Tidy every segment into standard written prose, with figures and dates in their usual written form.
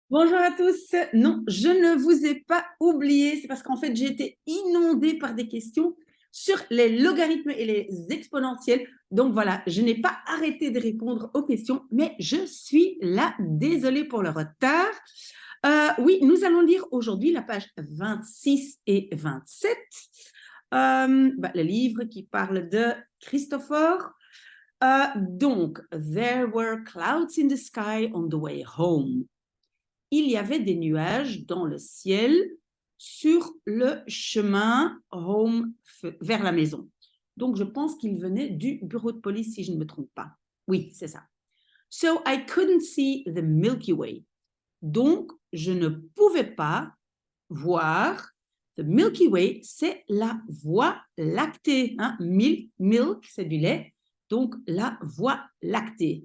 Bonjour à tous. Non, je ne vous ai pas oublié. C'est parce qu'en fait, j'ai été inondée par des questions sur les logarithmes et les exponentielles. Donc voilà, je n'ai pas arrêté de répondre aux questions, mais je suis là. Désolée pour le retard. Oui, nous allons lire aujourd'hui la page 26 et 27. Le livre qui parle de Christopher. Donc, there were clouds in the sky on the way home. Il y avait des nuages dans le ciel sur le chemin home vers la maison. Donc, je pense qu'il venait du bureau de police, si je ne me trompe pas. Oui, c'est ça. So I couldn't see the Milky Way. Donc, je ne pouvais pas voir the Milky Way, c'est la voie lactée. Hein? Milk, c'est du lait. Donc, la voie lactée.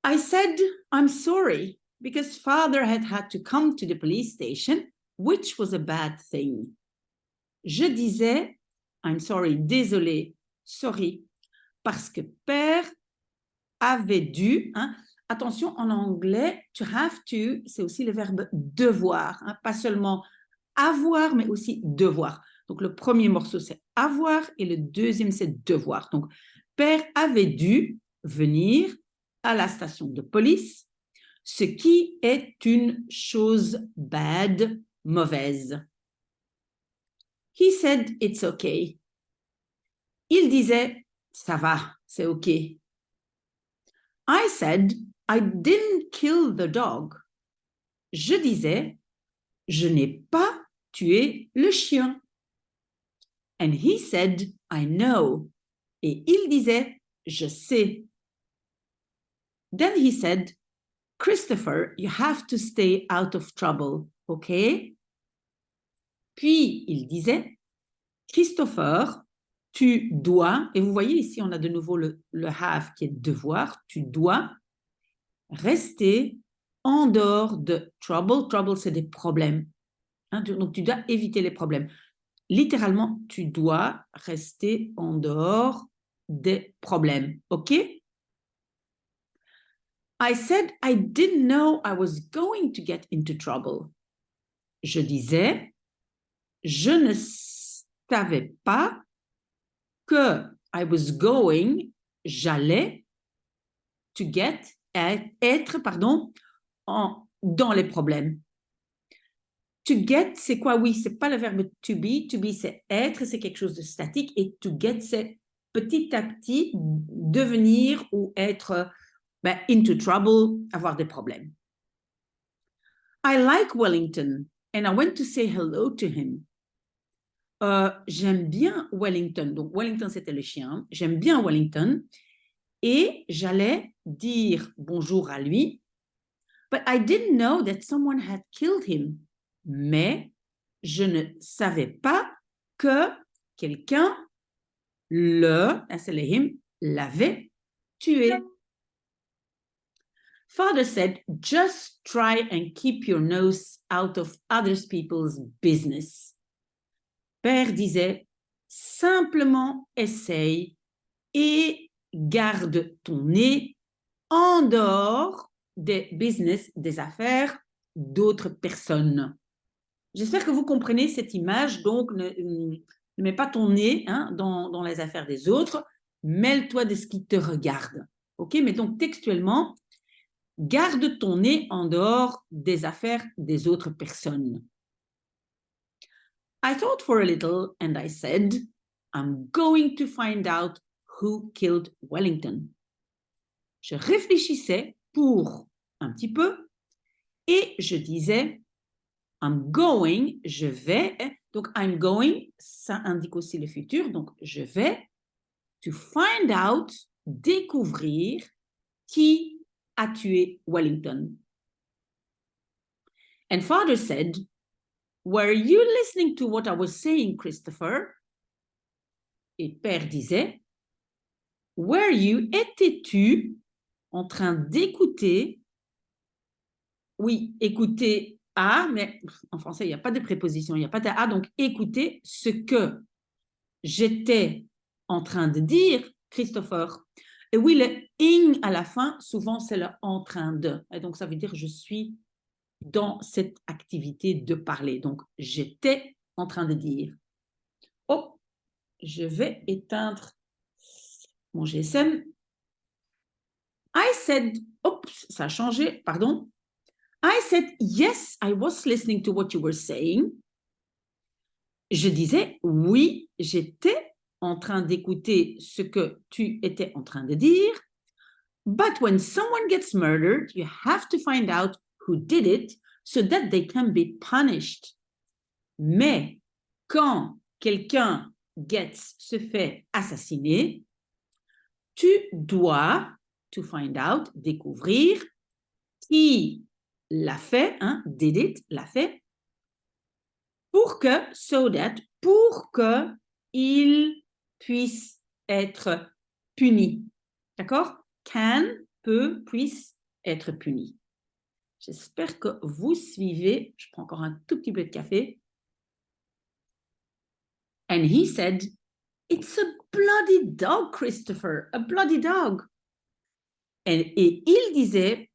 I said, I'm sorry, because father had to come to the police station, which was a bad thing. Je disais, I'm sorry, désolé, sorry, parce que père avait dû, hein, attention, en anglais, to have to, c'est aussi le verbe devoir, hein, pas seulement avoir, mais aussi devoir. Donc, le premier morceau, c'est avoir et le deuxième, c'est devoir. Donc, père avait dû venir à la station de police, ce qui est une chose bad, mauvaise. He said it's okay. Il disait ça va, c'est ok. I said I didn't kill the dog. Je disais je n'ai pas tué le chien. And he said I know. Et il disait je sais. Then he said Christopher, you have to stay out of trouble, ok? Puis il disait, Christopher, tu dois, et vous voyez ici, on a de nouveau le have qui est devoir, tu dois rester en dehors de trouble. Trouble, c'est des problèmes. Hein, donc tu dois éviter les problèmes. Littéralement, tu dois rester en dehors des problèmes, ok? I said I didn't know I was going to get into trouble. Je disais, je ne savais pas que I was going, j'allais, to get, être, pardon, dans les problèmes. To get, c'est quoi? Oui, c'est pas le verbe to be. To be, c'est être, c'est quelque chose de statique. Et to get, c'est petit à petit devenir ou être into trouble, avoir des problèmes. I like Wellington and I went to say hello to him. J'aime bien Wellington. Donc, Wellington, c'était le chien. J'aime bien Wellington. Et j'allais dire bonjour à lui. But I didn't know that someone had killed him. Mais je ne savais pas que quelqu'un, c'est le him, l'avait tué. Father said, just try and keep your nose out of other people's business. Père disait, simplement essaye et garde ton nez en dehors des business, des affaires d'autres personnes. J'espère que vous comprenez cette image. Donc, ne mets pas ton nez dans les affaires des autres. Mêle-toi de ce qui te regarde. OK? Mais donc, textuellement, garde ton nez en dehors des affaires des autres personnes. I thought for a little and I said, I'm going to find out who killed Wellington. Je réfléchissais pour un petit peu et je disais, I'm going, je vais. Donc, I'm going, ça indique aussi le futur. Donc, je vais to find out, découvrir qui a tué Wellington. And father said, were you listening to what I was saying, Christopher? Et père disait, were you, étais-tu en train d'écouter? Oui, écouter à, mais en français, il n'y a pas de préposition, il n'y a pas de à, donc écouter ce que j'étais en train de dire, Christopher. Et oui, le ing à la fin, souvent, c'est le en train de. Et donc, ça veut dire je suis dans cette activité de parler. Donc, j'étais en train de dire. Oh, je vais éteindre mon GSM. I said, oups, ça a changé, pardon. I said, yes, I was listening to what you were saying. Je disais, oui, j'étais en train d'écouter ce que tu étais en train de dire. But when someone gets murdered, you have to find out who did it so that they can be punished. Mais quand quelqu'un se fait assassiner, tu dois, to find out, découvrir qui l'a fait, hein, did it, l'a fait, pour que il puisse être puni. D'accord? Can, peut, puisse être puni. J'espère que vous suivez. Je prends encore un tout petit peu de café. And he said, it's a bloody dog, Christopher, a bloody dog. Et il disait,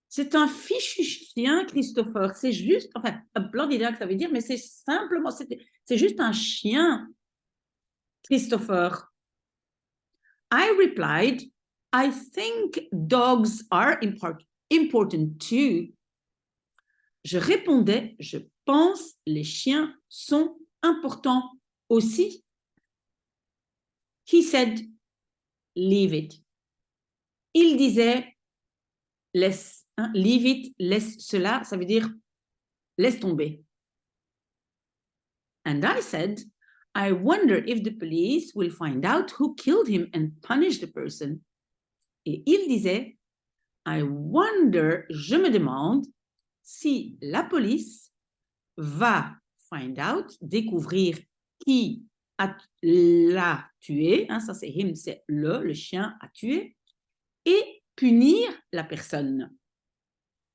c'est un fichu chien, Christopher. C'est juste, enfin, a bloody dog, ça veut dire, mais c'est simplement, c'est juste un chien, Christopher. I replied, I think dogs are important too. Je répondais, je pense les chiens sont importants aussi. He said, leave it. Il disait, laisse, hein, leave it, laisse cela, ça veut dire laisse tomber. And I said, I wonder if the police will find out who killed him and punish the person. Et il disait, I wonder, je me demande si la police va find out, découvrir qui l'a tué, hein, ça c'est him, c'est le chien a tué, et punir la personne.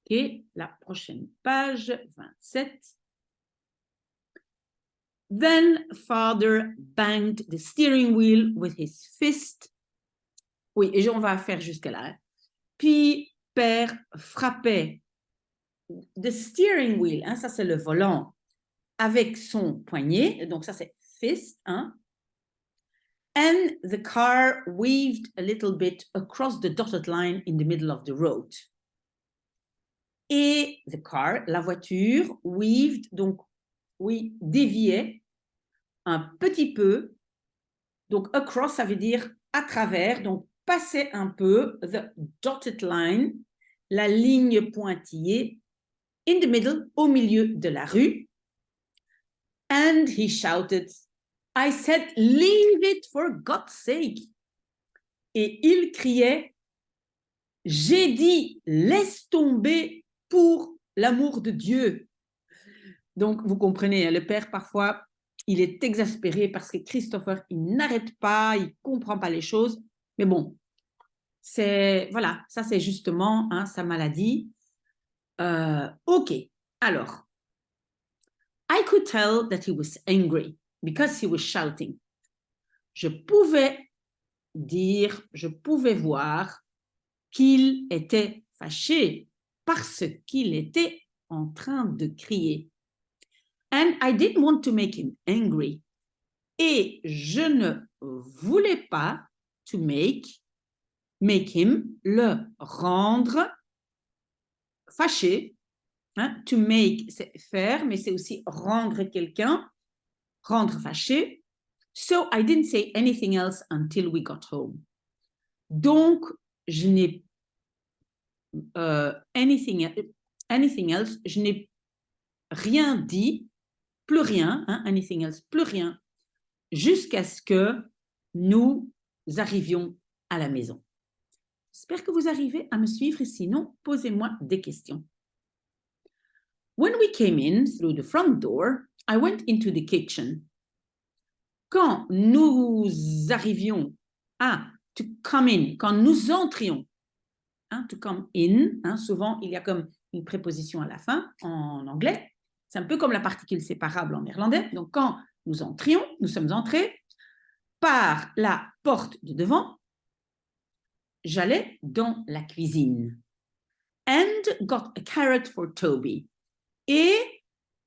Et la prochaine page, 27. Then father banged the steering wheel with his fist. Oui, et on va faire jusqu'à là. Hein. Puis père frappait the steering wheel, hein, ça c'est le volant, avec son poignet, donc ça c'est fist, hein. And the car weaved a little bit across the dotted line in the middle of the road. Et the car, la voiture, weaved, donc oui, déviait un petit peu. Donc across, ça veut dire à travers, donc passait un peu, the dotted line, la ligne pointillée, in the middle, au milieu de la rue. And he shouted, I said, leave it for God's sake. Et il criait, j'ai dit, laisse tomber pour l'amour de Dieu. Donc, vous comprenez, le père, parfois, il est exaspéré parce que Christopher, il n'arrête pas, il ne comprend pas les choses. Mais bon, voilà, ça c'est justement hein, sa maladie. OK, alors, I could tell that he was angry because he was shouting. Je pouvais voir qu'il était fâché parce qu'il était en train de crier. And I didn't want to make him angry. Et je ne voulais pas to make him, le rendre fâché. Hein? To make, c'est faire, mais c'est aussi rendre quelqu'un, rendre fâché. So I didn't say anything else until we got home. Donc, je n'ai anything else, je n'ai rien dit, plus rien, hein, anything else, plus rien, jusqu'à ce que nous arrivions à la maison. J'espère que vous arrivez à me suivre, sinon, posez-moi des questions. When we came in through the front door, I went into the kitchen. Quand nous arrivions à to come in, quand nous entrions, hein, to come in, hein, souvent il y a comme une préposition à la fin en anglais, c'est un peu comme la particule séparable en néerlandais, donc quand nous entrions, nous sommes entrés par la porte de devant, j'allais dans la cuisine. and got a carrot for Toby. Et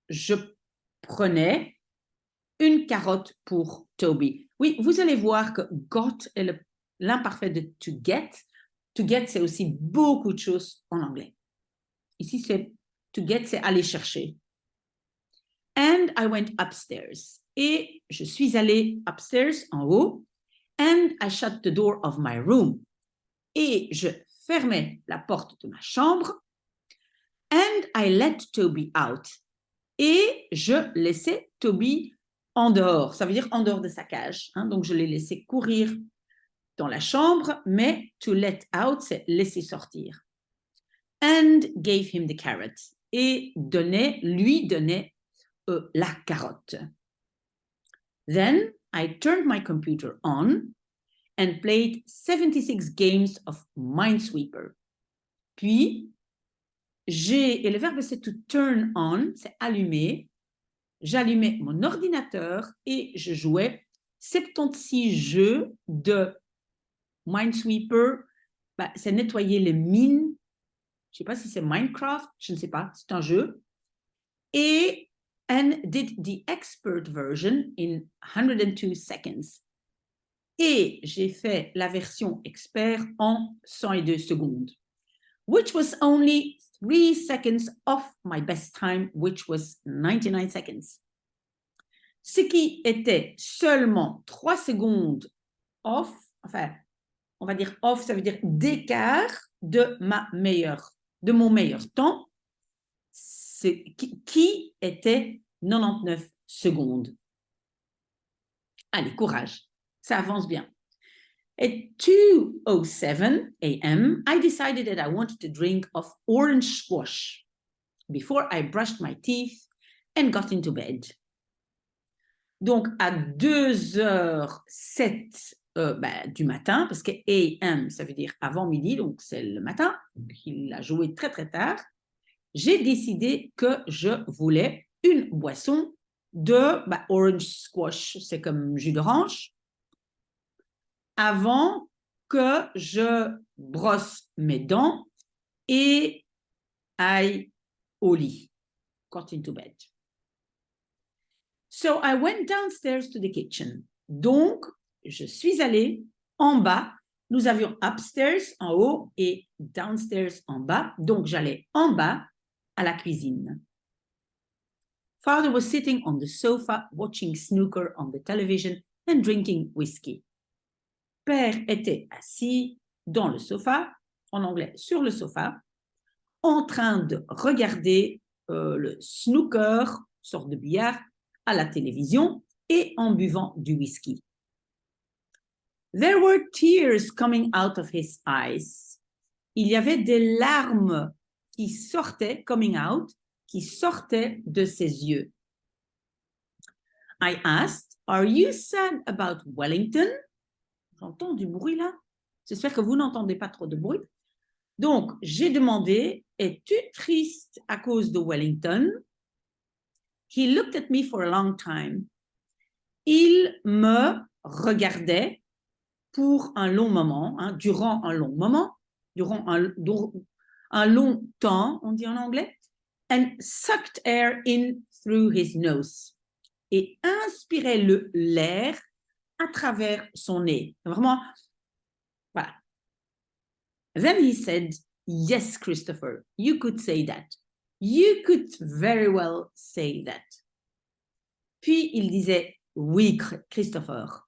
je prenais une carotte pour Toby. Oui, vous allez voir que got est l'imparfait de to get. To get, c'est aussi beaucoup de choses en anglais. Ici, c'est to get, c'est aller chercher. And I went upstairs. Et je suis allée upstairs, en haut. And I shut the door of my room. Et je fermais la porte de ma chambre. And I let Toby out. Et je laissais Toby en dehors. Ça veut dire en dehors de sa cage. Hein? Donc, je l'ai laissé courir dans la chambre, mais to let out, c'est laisser sortir. And gave him the carrot. Et lui donnait la carotte. Then I turned my computer on and played 76 games of Minesweeper. Puis, et le verbe c'est to turn on, c'est allumer. J'allumais mon ordinateur et je jouais 76 jeux de Minesweeper. Bah, c'est nettoyer les mines. Je ne sais pas si c'est Minecraft, je ne sais pas, c'est un jeu. Et and did the expert version in 102 seconds. Et j'ai fait la version expert en 102 secondes, which was only 3 seconds off my best time, which was 99 seconds. Ce qui était seulement 3 secondes off, enfin, on va dire off, ça veut dire d'écart de mon meilleur temps, qui était 99 secondes. Allez, courage, ça avance bien. At 2:07 a.m., I decided that I wanted a drink of orange squash before I brushed my teeth and got into bed. Donc, à 2h07 du matin, parce que a.m., ça veut dire avant midi, donc c'est le matin, il a joué très très tard, j'ai décidé que je voulais une boisson de orange squash, c'est comme jus d'orange, avant que je brosse mes dents et aille au lit, got into bed. So I went downstairs to the kitchen. Donc, je suis allée en bas. Nous avions upstairs en haut et downstairs en bas. Donc, j'allais en bas à la cuisine. Father was sitting on the sofa watching snooker on the television and drinking whiskey. Père était assis dans le sofa, en anglais sur le sofa, en train de regarder le snooker, sorte de billard, à la télévision et en buvant du whisky. There were tears coming out of his eyes. Il y avait des larmes qui sortaient, coming out, qui sortaient de ses yeux. I asked, "Are you sad about Wellington?" J'entends du bruit là. J'espère que vous n'entendez pas trop de bruit. Donc, j'ai demandé, es-tu triste à cause de Wellington? He looked at me for a long time. Il me regardait pour un long moment, hein, durant un long moment, durant un long temps, on dit en anglais, and sucked air in through his nose. Et inspirait l'air à travers son nez. Vraiment, voilà. Then he said, "Yes, Christopher, you could say that. You could very well say that." Puis il disait, oui, Christopher,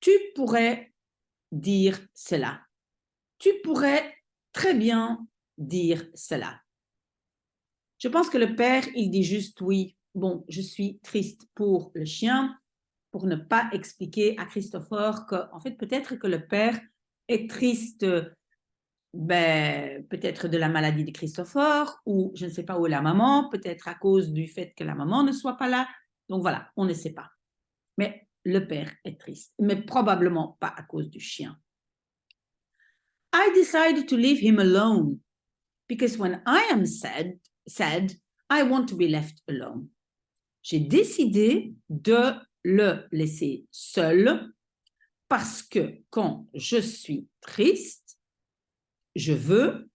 tu pourrais dire cela. Tu pourrais très bien dire cela. Je pense que le père, il dit juste oui. Bon, je suis triste pour le chien, pour ne pas expliquer à Christopher que, en fait, peut-être que le père est triste, peut-être de la maladie de Christopher, ou je ne sais pas où est la maman, peut-être à cause du fait que la maman ne soit pas là. Donc voilà, on ne sait pas. Mais le père est triste, mais probablement pas à cause du chien. I decided to leave him alone because when I am sad, I want to be left alone. J'ai décidé de le laisser seul parce que quand je suis triste, je veux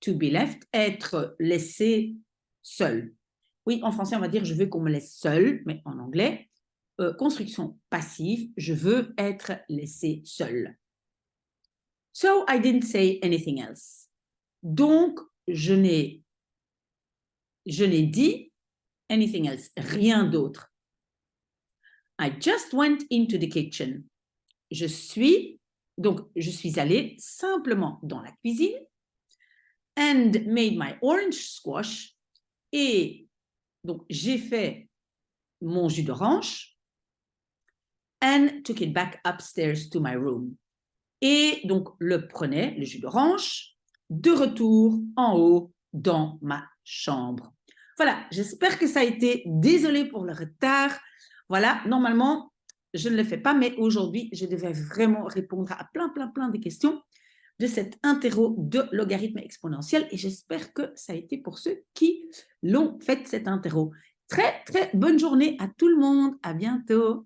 to be left, être laissé seul. Oui, en français, on va dire je veux qu'on me laisse seul, mais en anglais, construction passive, je veux être laissé seul. So I didn't say anything else. Donc, je n'ai dit anything else, rien d'autre. I just went into the kitchen. Je suis allée simplement dans la cuisine and made my orange squash. Et donc, j'ai fait mon jus d'orange and took it back upstairs to my room. Et donc, le jus d'orange, de retour en haut dans ma chambre. Voilà, j'espère que ça a été. Désolée pour le retard. Voilà, normalement, je ne le fais pas, mais aujourd'hui, je devais vraiment répondre à plein de questions de cet interro de logarithme exponentiel et j'espère que ça a été pour ceux qui l'ont fait, cet interro. Très bonne journée à tout le monde. À bientôt.